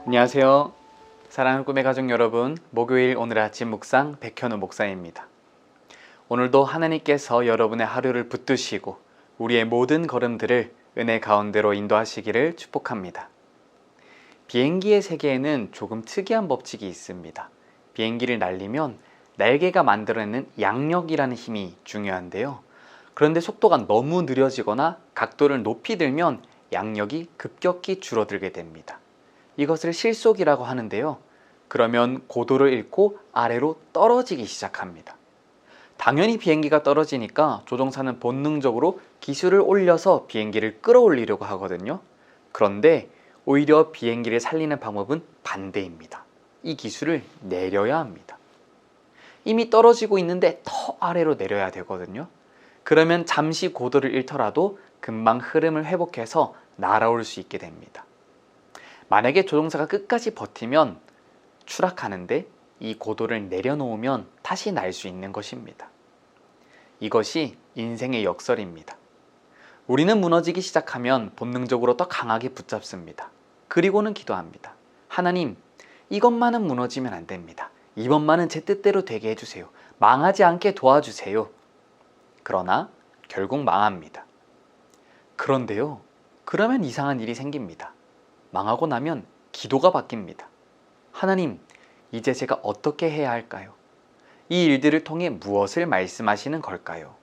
안녕하세요. 사랑하는 꿈의 가족 여러분, 목요일 오늘 아침 묵상 백현우 목사입니다. 오늘도 하나님께서 여러분의 하루를 붙드시고 우리의 모든 걸음들을 은혜 가운데로 인도하시기를 축복합니다. 비행기의 세계에는 조금 특이한 법칙이 있습니다. 비행기를 날리면 날개가 만들어내는 양력이라는 힘이 중요한데요. 그런데 속도가 너무 느려지거나 각도를 높이 들면 양력이 급격히 줄어들게 됩니다. 이것을 실속이라고 하는데요. 그러면 고도를 잃고 아래로 떨어지기 시작합니다. 당연히 비행기가 떨어지니까 조종사는 본능적으로 기술을 올려서 비행기를 끌어올리려고 하거든요. 그런데 오히려 비행기를 살리는 방법은 반대입니다. 이 기술을 내려야 합니다. 이미 떨어지고 있는데 더 아래로 내려야 되거든요. 그러면 잠시 고도를 잃더라도 금방 흐름을 회복해서 날아올 수 있게 됩니다. 만약에 조종사가 끝까지 버티면 추락하는데 이 고도를 내려놓으면 다시 날 수 있는 것입니다. 이것이 인생의 역설입니다. 우리는 무너지기 시작하면 본능적으로 더 강하게 붙잡습니다. 그리고는 기도합니다. 하나님, 이것만은 무너지면 안 됩니다. 이번만은 제 뜻대로 되게 해주세요. 망하지 않게 도와주세요. 그러나 결국 망합니다. 그런데요, 그러면 이상한 일이 생깁니다. 망하고 나면 기도가 바뀝니다. 하나님, 이제 제가 어떻게 해야 할까요? 이 일들을 통해 무엇을 말씀하시는 걸까요?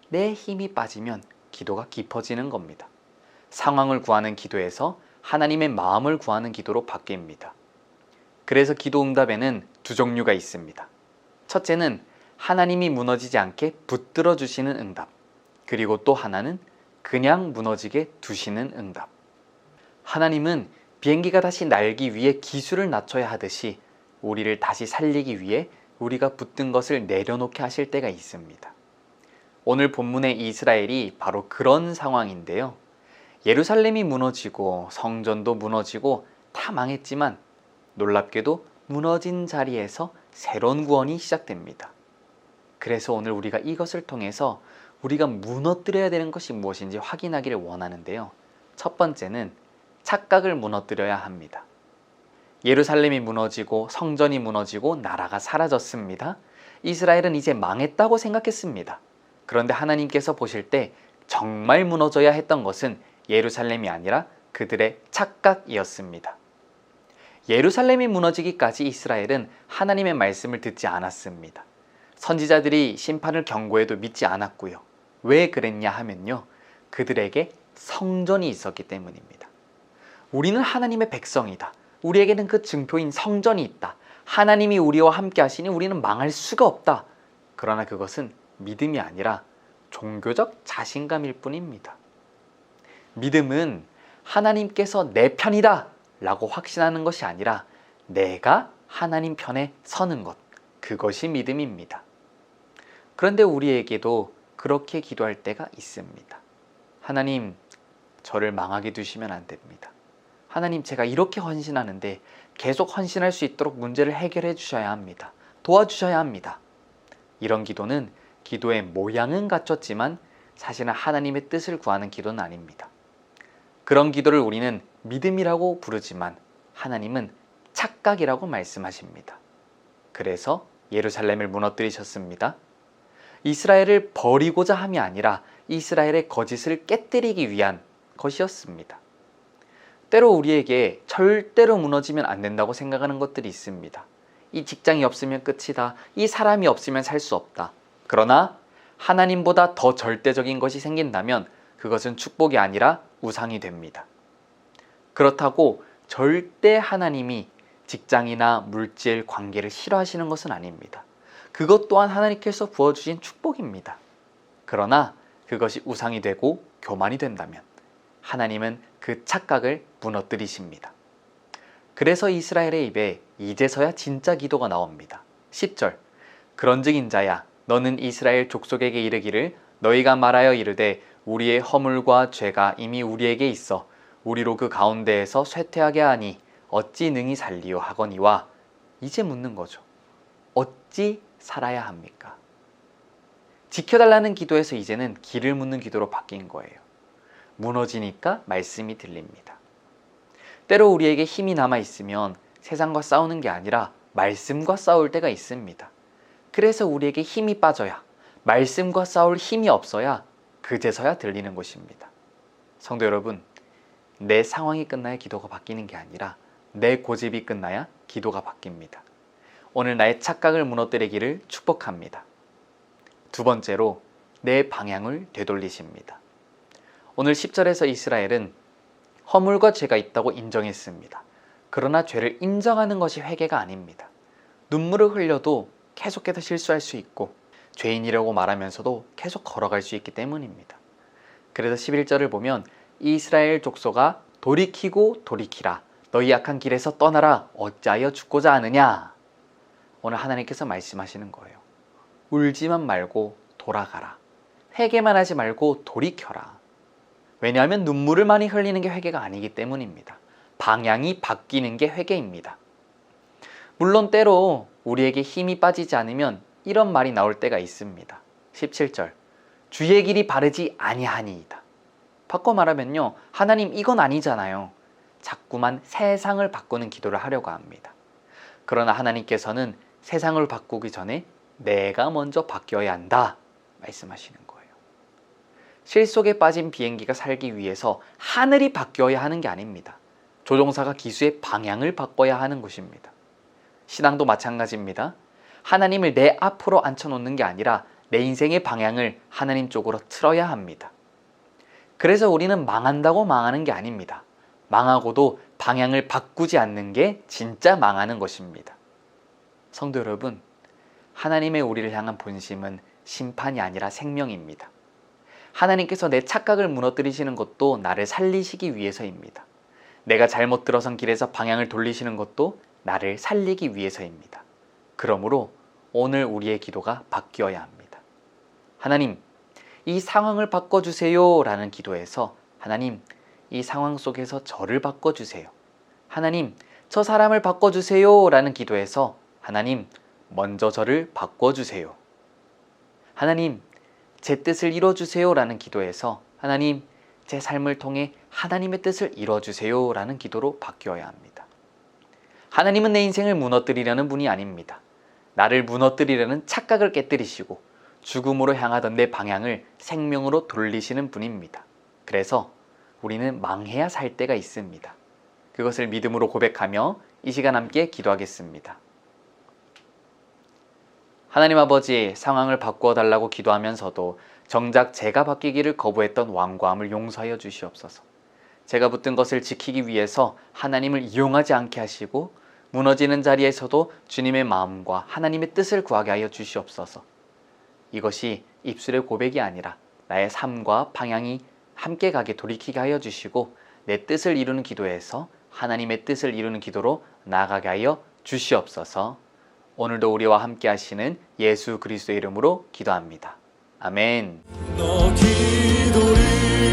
내 힘이 빠지면 기도가 깊어지는 겁니다. 상황을 구하는 기도에서 하나님의 마음을 구하는 기도로 바뀝니다. 그래서 기도 응답에는 두 종류가 있습니다. 첫째는 하나님이 무너지지 않게 붙들어 주시는 응답, 그리고 또 하나는 그냥 무너지게 두시는 응답. 하나님은 비행기가 다시 날기 위해 기술을 낮춰야 하듯이 우리를 다시 살리기 위해 우리가 붙든 것을 내려놓게 하실 때가 있습니다. 오늘 본문의 이스라엘이 바로 그런 상황인데요. 예루살렘이 무너지고 성전도 무너지고 다 망했지만 놀랍게도 무너진 자리에서 새로운 구원이 시작됩니다. 그래서 오늘 우리가 이것을 통해서 우리가 무너뜨려야 되는 것이 무엇인지 확인하기를 원하는데요. 첫 번째는 착각을 무너뜨려야 합니다. 예루살렘이 무너지고 성전이 무너지고 나라가 사라졌습니다. 이스라엘은 이제 망했다고 생각했습니다. 그런데 하나님께서 보실 때 정말 무너져야 했던 것은 예루살렘이 아니라 그들의 착각이었습니다. 예루살렘이 무너지기까지 이스라엘은 하나님의 말씀을 듣지 않았습니다. 선지자들이 심판을 경고해도 믿지 않았고요. 왜 그랬냐 하면요. 그들에게 성전이 있었기 때문입니다. 우리는 하나님의 백성이다. 우리에게는 그 증표인 성전이 있다. 하나님이 우리와 함께 하시니 우리는 망할 수가 없다. 그러나 그것은 믿음이 아니라 종교적 자신감일 뿐입니다. 믿음은 하나님께서 내 편이다 라고 확신하는 것이 아니라 내가 하나님 편에 서는 것, 그것이 믿음입니다. 그런데 우리에게도 그렇게 기도할 때가 있습니다. 하나님, 저를 망하게 두시면 안 됩니다. 하나님, 제가 이렇게 헌신하는데 계속 헌신할 수 있도록 문제를 해결해 주셔야 합니다. 도와주셔야 합니다. 이런 기도는 기도의 모양은 갖췄지만 사실은 하나님의 뜻을 구하는 기도는 아닙니다. 그런 기도를 우리는 믿음이라고 부르지만 하나님은 착각이라고 말씀하십니다. 그래서 예루살렘을 무너뜨리셨습니다. 이스라엘을 버리고자 함이 아니라 이스라엘의 거짓을 깨뜨리기 위한 것이었습니다. 때로 우리에게 절대로 무너지면 안 된다고 생각하는 것들이 있습니다. 이 직장이 없으면 끝이다. 이 사람이 없으면 살 수 없다. 그러나 하나님보다 더 절대적인 것이 생긴다면 그것은 축복이 아니라 우상이 됩니다. 그렇다고 절대 하나님이 직장이나 물질, 관계를 싫어하시는 것은 아닙니다. 그것 또한 하나님께서 부어주신 축복입니다. 그러나 그것이 우상이 되고 교만이 된다면 하나님은 그 착각을 무너뜨리십니다. 그래서 이스라엘의 입에 이제서야 진짜 기도가 나옵니다. 10절 그런즉 인자야 너는 이스라엘 족속에게 이르기를 너희가 말하여 이르되 우리의 허물과 죄가 이미 우리에게 있어 우리로 그 가운데에서 쇠퇴하게 하니 어찌 능히 살리요 하거니와 이제 묻는 거죠. 어찌 살아야 합니까? 지켜달라는 기도에서 이제는 길을 묻는 기도로 바뀐 거예요. 무너지니까 말씀이 들립니다. 때로 우리에게 힘이 남아 있으면 세상과 싸우는 게 아니라 말씀과 싸울 때가 있습니다. 그래서 우리에게 힘이 빠져야, 말씀과 싸울 힘이 없어야 그제서야 들리는 것입니다. 성도 여러분, 내 상황이 끝나야 기도가 바뀌는 게 아니라 내 고집이 끝나야 기도가 바뀝니다. 오늘 나의 착각을 무너뜨리기를 축복합니다. 두 번째로 내 방향을 되돌리십니다. 오늘 10절에서 이스라엘은 허물과 죄가 있다고 인정했습니다. 그러나 죄를 인정하는 것이 회개가 아닙니다. 눈물을 흘려도 계속해서 실수할 수 있고 죄인이라고 말하면서도 계속 걸어갈 수 있기 때문입니다. 그래서 11절을 보면 이스라엘 족속아 돌이키고 돌이키라. 너희 악한 길에서 떠나라. 어찌하여 죽고자 하느냐. 오늘 하나님께서 말씀하시는 거예요. 울지만 말고 돌아가라. 회개만 하지 말고 돌이켜라. 왜냐하면 눈물을 많이 흘리는 게 회개가 아니기 때문입니다. 방향이 바뀌는 게 회개입니다. 물론 때로 우리에게 힘이 빠지지 않으면 이런 말이 나올 때가 있습니다. 17절 주의 길이 바르지 아니하니이다. 바꿔 말하면요, 하나님 이건 아니잖아요. 자꾸만 세상을 바꾸는 기도를 하려고 합니다. 그러나 하나님께서는 세상을 바꾸기 전에 내가 먼저 바뀌어야 한다 말씀하시는 거예요. 실 속에 빠진 비행기가 살기 위해서 하늘이 바뀌어야 하는 게 아닙니다. 조종사가 기수의 방향을 바꿔야 하는 것입니다. 신앙도 마찬가지입니다. 하나님을 내 앞으로 앉혀놓는 게 아니라 내 인생의 방향을 하나님 쪽으로 틀어야 합니다. 그래서 우리는 망한다고 망하는 게 아닙니다. 망하고도 방향을 바꾸지 않는 게 진짜 망하는 것입니다. 성도 여러분, 하나님의 우리를 향한 본심은 심판이 아니라 생명입니다. 하나님께서 내 착각을 무너뜨리시는 것도 나를 살리시기 위해서입니다. 내가 잘못 들어선 길에서 방향을 돌리시는 것도 나를 살리기 위해서입니다. 그러므로 오늘 우리의 기도가 바뀌어야 합니다. 하나님, 이 상황을 바꿔주세요 라는 기도에서 하나님, 이 상황 속에서 저를 바꿔주세요. 하나님, 저 사람을 바꿔주세요 라는 기도에서 하나님, 먼저 저를 바꿔주세요. 하나님, 제 뜻을 이뤄주세요 라는 기도에서 하나님, 제 삶을 통해 하나님의 뜻을 이뤄주세요 라는 기도로 바뀌어야 합니다. 하나님은 내 인생을 무너뜨리려는 분이 아닙니다. 나를 무너뜨리려는 착각을 깨뜨리시고 죽음으로 향하던 내 방향을 생명으로 돌리시는 분입니다. 그래서 우리는 망해야 살 때가 있습니다. 그것을 믿음으로 고백하며 이 시간 함께 기도하겠습니다. 하나님 아버지, 상황을 바꾸어 달라고 기도하면서도 정작 제가 바뀌기를 거부했던 완고함을 용서하여 주시옵소서. 제가 붙든 것을 지키기 위해서 하나님을 이용하지 않게 하시고 무너지는 자리에서도 주님의 마음과 하나님의 뜻을 구하게 하여 주시옵소서. 이것이 입술의 고백이 아니라 나의 삶과 방향이 함께 가게 돌이키게 하여 주시고 내 뜻을 이루는 기도에서 하나님의 뜻을 이루는 기도로 나아가게 하여 주시옵소서. 오늘도 우리와 함께 하시는 예수 그리스도의 이름으로 기도합니다. 아멘. 너 기도를